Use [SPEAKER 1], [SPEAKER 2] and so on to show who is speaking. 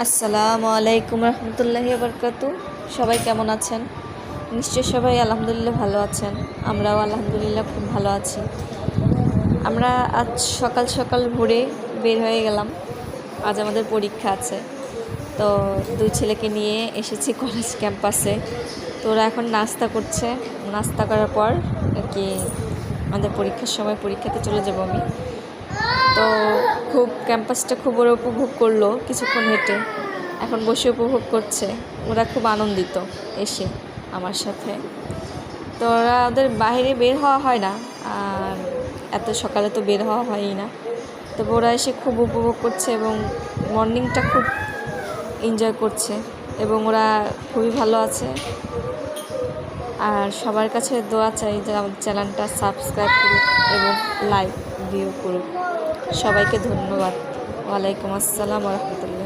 [SPEAKER 1] আসসালামু আলাইকুম রহমতুল্লাহি বারকাতু। সবাই কেমন আছেন? নিশ্চয় সবাই আলহামদুলিল্লাহ ভালো আছেন। আমরাও আলহামদুলিল্লাহ খুব ভালো আছি। আমরা আজ সকাল সকাল ভোরে বের হয়ে গেলাম। আজ আমাদের পরীক্ষা আছে, তো দুই ছেলেকে নিয়ে এসেছি কলেজ ক্যাম্পাসে। তো ওরা এখন নাস্তা করছে। নাস্তা করার পর আর কি আমাদের পরীক্ষার সময় পরীক্ষাতে চলে যাব আমি। তো ক্যাম্পাসটা খুব ওরা উপভোগ করলো কিছুক্ষণ হেঁটে, এখন বসে উপভোগ করছে। ওরা খুব আনন্দিত এসে আমার সাথে। তো ওদের বাইরে বের হওয়া হয় না, আর এত সকালে তো বের হওয়া হয়ই না। তবে ওরা এসে খুব উপভোগ করছে এবং মর্নিংটা খুব এনজয় করছে, এবং ওরা খুবই ভালো আছে। আর সবার কাছে দোয়া চাই যে আমাদের চ্যানেলটা সাবস্ক্রাইব করুক এবং লাইক ভিউ করুক। সবাইকে ধন্যবাদ। ওয়ালাইকুম আসসালাম ওয়া রাহমাতুল্লাহ।